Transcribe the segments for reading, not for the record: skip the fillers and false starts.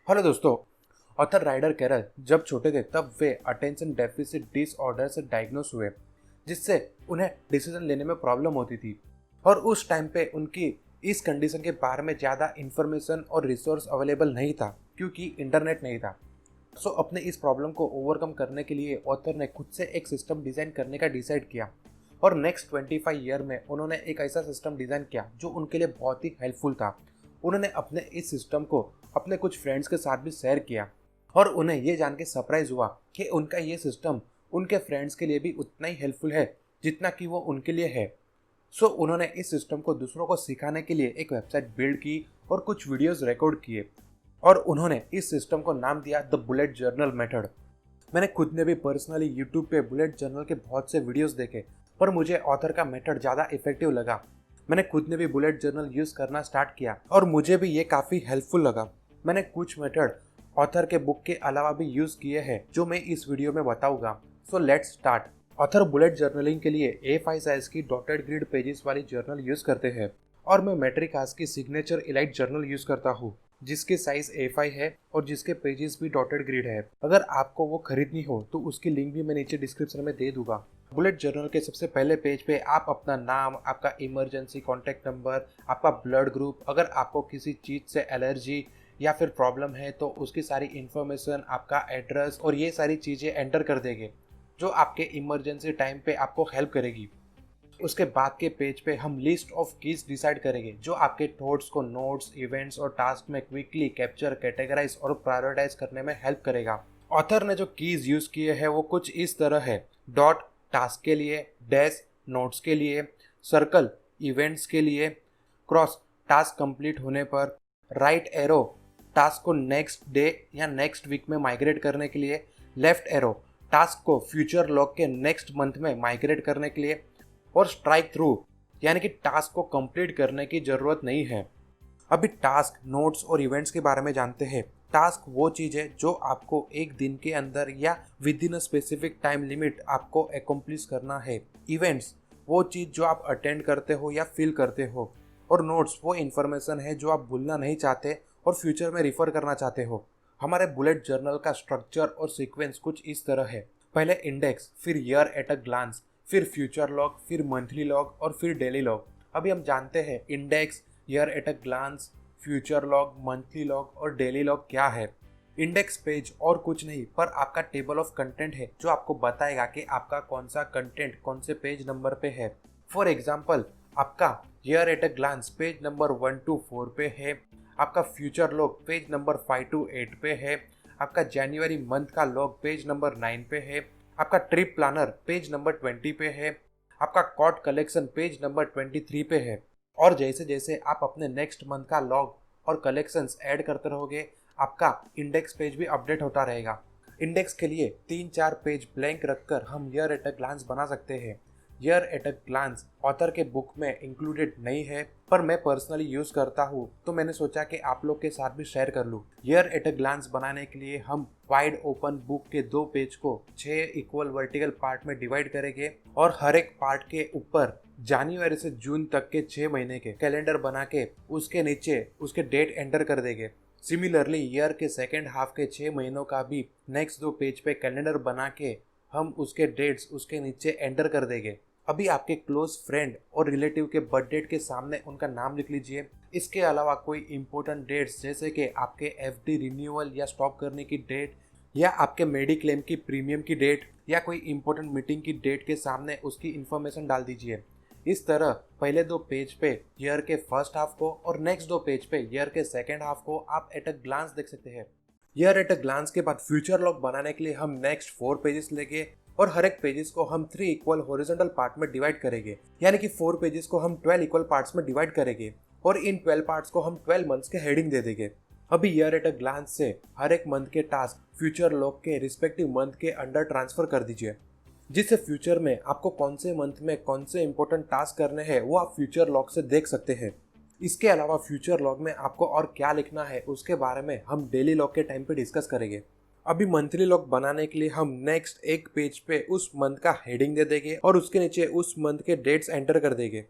Hello दोस्तों। Author rider Carol जब छोटे थे तब वे अटेंशन डेफिसिट डिसऑर्डर से डायग्नोस हुए, जिससे उन्हें डिसीजन लेने में प्रॉब्लम होती थी। और उस टाइम पे उनकी इस कंडीशन के बारे में ज़्यादा इंफॉर्मेशन और रिसोर्स अवेलेबल नहीं था, क्योंकि इंटरनेट नहीं था। सो अपने इस प्रॉब्लम को ओवरकम करने के लिए ऑथर ने खुद से एक सिस्टम डिज़ाइन करने का डिसाइड किया। और नेक्स्ट 25 ईयर में उन्होंने एक ऐसा सिस्टम डिज़ाइन किया जो उनके लिए बहुत ही हेल्पफुल था। उन्होंने अपने इस सिस्टम को अपने कुछ फ्रेंड्स के साथ भी शेयर किया, और उन्हें ये जान के सरप्राइज हुआ कि उनका ये सिस्टम उनके फ्रेंड्स के लिए भी उतना ही हेल्पफुल है जितना कि वो उनके लिए है। सो उन्होंने इस सिस्टम को दूसरों को सिखाने के लिए एक वेबसाइट बिल्ड की और कुछ वीडियोस रिकॉर्ड किए, और उन्होंने इस सिस्टम को नाम दिया द बुलेट जर्नल मेथड। मैंने खुद ने भी पर्सनली यूट्यूब पे बुलेट जर्नल के बहुत से वीडियोस देखे, पर मुझे ऑथर का मेथड ज़्यादा इफेक्टिव लगा। मैंने खुद ने भी बुलेट जर्नल यूज़ करना स्टार्ट किया और मुझे भी ये काफ़ी हेल्पफुल लगा। मैंने कुछ मेथड ऑथर के बुक के अलावा भी यूज़ किए हैं जो मैं इस वीडियो में बताऊंगा। So let's start. Author bullet journaling के लिए A5 साइज की डॉटेड ग्रिड पेजेस वाली जर्नल यूज़ करते हैं, और मैं मेट्रिक आज की सिग्नेचर इलाइट जर्नल यूज़ करता हूँ जिसके साइज A5 है और जिसके पेजेस भी डॉटेड ग्रिड है। अगर आपको वो खरीदनी हो तो उसकी लिंक भी मैं नीचे डिस्क्रिप्शन में दे दूंगा। बुलेट जर्नल के सबसे पहले पेज पे आप अपना नाम, आपका इमरजेंसी कॉन्टैक्ट नंबर, आपका ब्लड ग्रुप, अगर आपको किसी चीज़ से एलर्जी या फिर प्रॉब्लम है तो उसकी सारी इन्फॉर्मेशन, आपका एड्रेस और ये सारी चीज़ें एंटर कर देंगे जो आपके इमरजेंसी टाइम पे आपको हेल्प करेगी। उसके बाद के पेज पे हम लिस्ट ऑफ कीज डिसाइड करेंगे जो आपके थॉट्स को नोट्स, इवेंट्स और टास्क में क्विकली कैप्चर, कैटेगराइज और प्रायोरिटाइज करने में हेल्प करेगा। ऑथर ने जो कीज यूज किए हैं वो कुछ इस तरह है: डॉट टास्क के लिए, डैश नोट्स के लिए, सर्कल इवेंट्स के लिए, क्रॉस टास्क कंप्लीट होने पर, राइट एरो टास्क को नेक्स्ट डे या नेक्स्ट वीक में माइग्रेट करने के लिए, लेफ्ट एरो टास्क को फ्यूचर लॉग के नेक्स्ट मंथ में माइग्रेट करने के लिए, और स्ट्राइक थ्रू यानी कि टास्क को कंप्लीट करने की ज़रूरत नहीं है। अभी टास्क, नोट्स और इवेंट्स के बारे में जानते हैं। टास्क वो चीज़ है जो आपको एक दिन के अंदर या with in a specific time limit आपको अकम्प्लिश करना है। इवेंट्स वो चीज़ जो आप अटेंड करते हो या फील करते हो, और नोट्स वो इन्फॉर्मेशन है जो आप भूलना नहीं चाहते और फ्यूचर में रिफ़र करना चाहते हो। हमारे बुलेट जर्नल का स्ट्रक्चर और सीक्वेंस कुछ इस तरह है: पहले इंडेक्स, फिर ईयर एट अ ग्लांस, फिर फ्यूचर लॉग, फिर मंथली लॉग और फिर डेली लॉग। अभी हम जानते हैं index, year at a glance, future log, monthly log और डेली लॉग क्या है। इंडेक्स पेज और कुछ नहीं पर आपका टेबल ऑफ कंटेंट है जो आपको बताएगा कि आपका कौन सा कंटेंट कौन से पेज नंबर पे है। फॉर एग्जाम्पल, आपका year at a glance page number 1 to 4 पे है, आपका future log page number 5 to 8 पे है, आपका जनवरी मंथ का लॉग पेज नंबर 9 पे है, आपका ट्रिप प्लानर पेज नंबर 20 पे है, आपका कॉर्ड कलेक्शन पेज नंबर 23 पे है। और जैसे जैसे आप अपने नेक्स्ट मंथ का लॉग और कलेक्शंस ऐड करते रहोगे, आपका इंडेक्स पेज भी अपडेट होता रहेगा। इंडेक्स के लिए 3-4 पेज ब्लैंक रखकर हम ईयर एट अ ग्लांस बना सकते हैं। Year at a glance author के बुक में इंक्लूडेड नहीं है, पर मैं पर्सनली यूज़ करता हूँ तो मैंने सोचा कि आप लोग के साथ भी शेयर कर लूँ। ईयर एट अ ग्लांस बनाने के लिए हम वाइड ओपन बुक के 2 पेज को 6 इक्वल वर्टिकल पार्ट में डिवाइड करेंगे, और हर एक पार्ट के ऊपर जनवरी से जून तक के 6 महीने के कैलेंडर बना के उसके नीचे उसके डेट एंटर कर देंगे। सिमिलरली ईयर के सेकेंड हाफ के 6 महीनों का भी नेक्स्ट 2 पेज पे कैलेंडर बना के हम उसके डेट्स उसके नीचे एंटर कर देंगे। अभी आपके क्लोज फ्रेंड और रिलेटिव के बर्थ डेट के सामने उनका नाम लिख लीजिए। इसके अलावा कोई इंपॉर्टेंट डेट्स जैसे कि आपके एफडी रिन्यूअल या स्टॉप करने की डेट, या आपके मेडिक्लेम की प्रीमियम की डेट, या कोई इंपॉर्टेंट मीटिंग की डेट के सामने उसकी इन्फॉर्मेशन डाल दीजिए। इस तरह पहले 2 पेज पे ईयर के फर्स्ट हाफ को और नेक्स्ट 2 पेज पे ईयर के सेकेंड हाफ को आप एट अ ग्लांस देख सकते हैं। ईयर एट अ ग्लांस के बाद फ्यूचर लॉग बनाने के लिए हम नेक्स्ट 4 पेजेस लेंगे, और हर एक पेजेस को हम 3 इक्वल हॉरिजॉन्टल पार्ट में डिवाइड करेंगे, यानी कि 4 पेजेस को हम 12 इक्वल पार्ट्स में डिवाइड करेंगे, और इन 12 पार्ट्स को हम 12 मंथ्स के हेडिंग दे देंगे। अभी ईयर एट अ ग्लांस से हर एक मंथ के टास्क फ्यूचर लॉग के रिस्पेक्टिव मंथ के अंडर ट्रांसफर कर दीजिए, जिससे फ्यूचर में आपको कौन से मंथ में कौन से इंपॉर्टेंट टास्क करने हैं वो आप फ्यूचर लॉग से देख सकते हैं। इसके अलावा फ्यूचर लॉग में आपको और क्या लिखना है उसके बारे में हम डेली लॉग के टाइम पे डिस्कस करेंगे। अभी मंथली लॉग बनाने के लिए हम नेक्स्ट एक पेज पे उस मंथ का हेडिंग दे देंगे और उसके नीचे उस मंथ के डेट्स एंटर कर देंगे।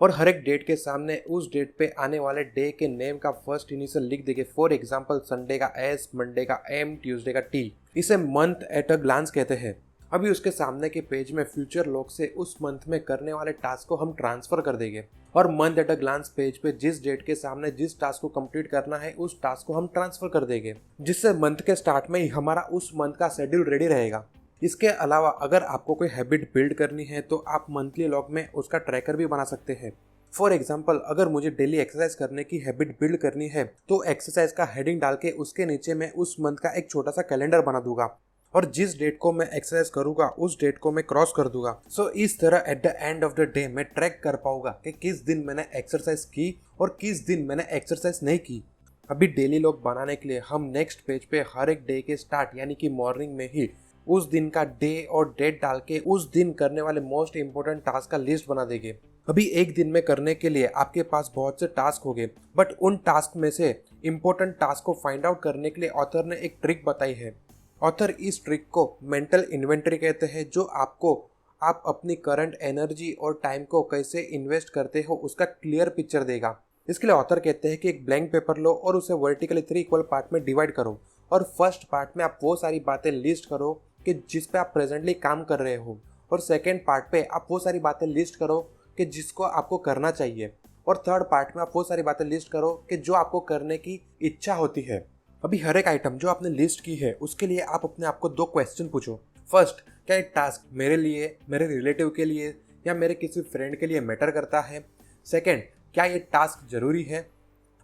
और हर एक डेट के सामने उस डेट पे आने वाले डे के नेम का फर्स्ट इनिशियल लिख देंगे। फॉर एग्जांपल संडे का एस, मंडे का एम, ट्यूसडे का टी। इसे मंथ एट अ ग्लांस कहते हैं। अभी उसके सामने के पेज में फ्यूचर लॉग से उस मंथ में करने वाले टास्क को हम ट्रांसफर कर देंगे और month at a glance page पे जिस डेट के सामने जिस टास्क को कंप्लीट करना है उस टास्क को हम ट्रांसफर कर देंगे, जिससे मंथ के स्टार्ट में ही हमारा उस मंथ का शेड्यूल रेडी रहेगा। इसके अलावा अगर आपको कोई हैबिट बिल्ड करनी है तो आप मंथली लॉग में उसका ट्रैकर भी बना सकते हैं। फॉर एग्जाम्पल अगर मुझे डेली एक्सरसाइज करने की हैबिट बिल्ड करनी है तो एक्सरसाइज का हेडिंग डाल के उसके नीचे मैं उस मंथ का एक छोटा सा कैलेंडर बना दूंगा और जिस डेट को मैं एक्सरसाइज करूंगा उस डेट को मैं क्रॉस कर दूंगा। सो इस तरह at the end of the day मैं ट्रैक कर पाऊंगा कि किस दिन मैंने एक्सरसाइज की और किस दिन मैंने एक्सरसाइज नहीं की। अभी डेली लॉग बनाने के लिए हम नेक्स्ट पेज पे हर एक डे के स्टार्ट यानी कि मॉर्निंग में ही उस दिन का डे और डेट डाल के उस दिन करने वाले मोस्ट इंपोर्टेंट टास्क का लिस्ट बना देंगे। अभी एक दिन में करने के लिए आपके पास बहुत से टास्क होंगे, बट उन टास्क में से इंपॉर्टेंट टास्क को फाइंड आउट करने के लिए ऑथर ने एक ट्रिक बताई है। ऑथर इस ट्रिक को मेंटल इन्वेंटरी कहते हैं, जो आप अपनी करंट एनर्जी और टाइम को कैसे इन्वेस्ट करते हो उसका क्लियर पिक्चर देगा। इसके लिए ऑथर कहते हैं कि एक ब्लैंक पेपर लो और उसे वर्टिकली 3 इक्वल पार्ट में डिवाइड करो और फर्स्ट पार्ट में आप वो सारी बातें लिस्ट करो कि जिस पे आप प्रेजेंटली काम कर रहे हो, और सेकेंड पार्ट पे आप वो सारी बातें लिस्ट करो कि जिसको आपको करना चाहिए, और थर्ड पार्ट में आप वो सारी बातें लिस्ट करो कि जो आपको करने की इच्छा होती है। अभी हर एक आइटम जो आपने लिस्ट की है उसके लिए आप अपने आप को 2 क्वेश्चन पूछो। फर्स्ट, क्या ये टास्क मेरे लिए, मेरे रिलेटिव के लिए या मेरे किसी फ्रेंड के लिए मैटर करता है? सेकेंड, क्या ये टास्क जरूरी है?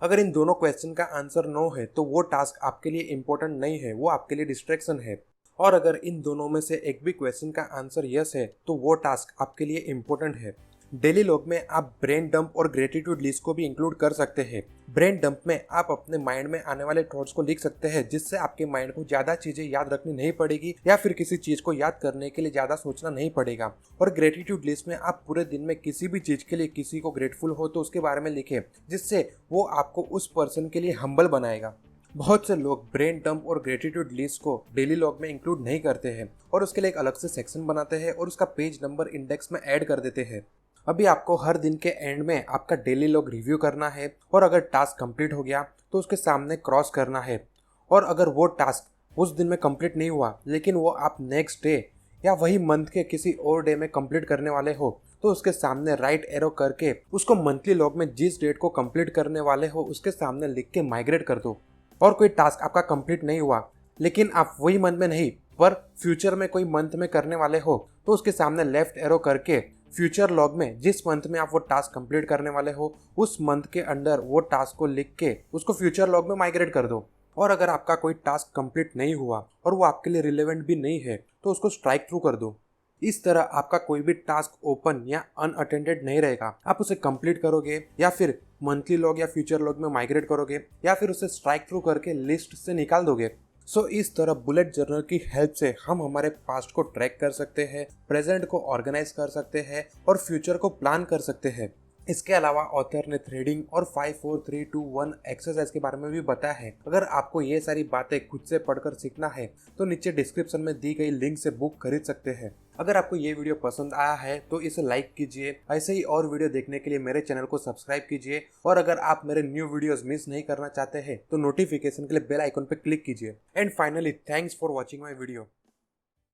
अगर इन दोनों क्वेश्चन का आंसर नो है तो वो टास्क आपके लिए इंपॉर्टेंट नहीं है, वो आपके लिए डिस्ट्रैक्शन है। और अगर इन दोनों में से एक भी क्वेश्चन का आंसर यस है तो वो टास्क आपके लिए इंपॉर्टेंट है। डेली लॉग में आप ब्रेन डंप और ग्रेटिट्यूड लिस्ट को भी इंक्लूड कर सकते हैं। ब्रेन डंप में आप अपने माइंड में आने वाले थॉट्स को लिख सकते हैं, जिससे आपके माइंड को ज्यादा चीजें याद रखनी नहीं पड़ेगी या फिर किसी चीज को याद करने के लिए ज्यादा सोचना नहीं पड़ेगा। और ग्रेटिट्यूड लिस्ट में आप पूरे दिन में किसी भी चीज के लिए किसी को ग्रेटफुल हो तो उसके बारे में लिखें, जिससे वो आपको उस पर्सन के लिए हम्बल बनाएगा। बहुत से लोग ब्रेन डंप और ग्रेटिट्यूड लिस्ट को डेली लॉग में इंक्लूड नहीं करते हैं और उसके लिए एक अलग से सेक्शन बनाते हैं और उसका पेज नंबर इंडेक्स में ऐड कर देते हैं। अभी आपको हर दिन के एंड में आपका डेली लॉग रिव्यू करना है और अगर टास्क कंप्लीट हो गया तो उसके सामने क्रॉस करना है, और अगर वो टास्क उस दिन में कंप्लीट नहीं हुआ लेकिन वो आप नेक्स्ट डे या वही मंथ के किसी और डे में कंप्लीट करने वाले हो तो उसके सामने राइट एरो करके उसको मंथली लॉग में जिस डेट को कंप्लीट करने वाले हो उसके सामने लिख के माइग्रेट कर दो। और कोई टास्क आपका कंप्लीट नहीं हुआ लेकिन आप वही मंथ में नहीं पर फ्यूचर में कोई मंथ में करने वाले हो तो उसके सामने लेफ्ट एरो करके फ्यूचर लॉग में जिस मंथ में आप वो टास्क कंप्लीट करने वाले हो उस मंथ के अंदर वो टास्क को लिख के उसको फ्यूचर लॉग में माइग्रेट कर दो। और अगर आपका कोई टास्क कंप्लीट नहीं हुआ और वो आपके लिए रिलेवेंट भी नहीं है तो उसको स्ट्राइक थ्रू कर दो। इस तरह आपका कोई भी टास्क ओपन या अनअटेंडेड नहीं रहेगा। आप उसे कंप्लीट करोगे या फिर मंथली लॉग या फ्यूचर लॉग में माइग्रेट करोगे या फिर उसे स्ट्राइक थ्रू करके लिस्ट से निकाल दोगे। सो इस तरह बुलेट जर्नल की हेल्प से हम हमारे पास्ट को ट्रैक कर सकते हैं, प्रेजेंट को ऑर्गेनाइज कर सकते हैं और फ्यूचर को प्लान कर सकते हैं। इसके अलावा ऑथर ने थ्रेडिंग और 5 4 3 2 1 एक्सरसाइज के बारे में भी बताया है। अगर आपको ये सारी बातें खुद से पढ़कर सीखना है तो नीचे डिस्क्रिप्शन में दी गई लिंक से बुक खरीद सकते हैं। अगर आपको ये वीडियो पसंद आया है तो इसे लाइक कीजिए। ऐसे ही और वीडियो देखने के लिए मेरे चैनल को सब्सक्राइब कीजिए, और अगर आप मेरे न्यू वीडियोस मिस नहीं करना चाहते हैं तो नोटिफिकेशन के लिए बेल आइकन पर क्लिक कीजिए। And finally thanks for watching my video.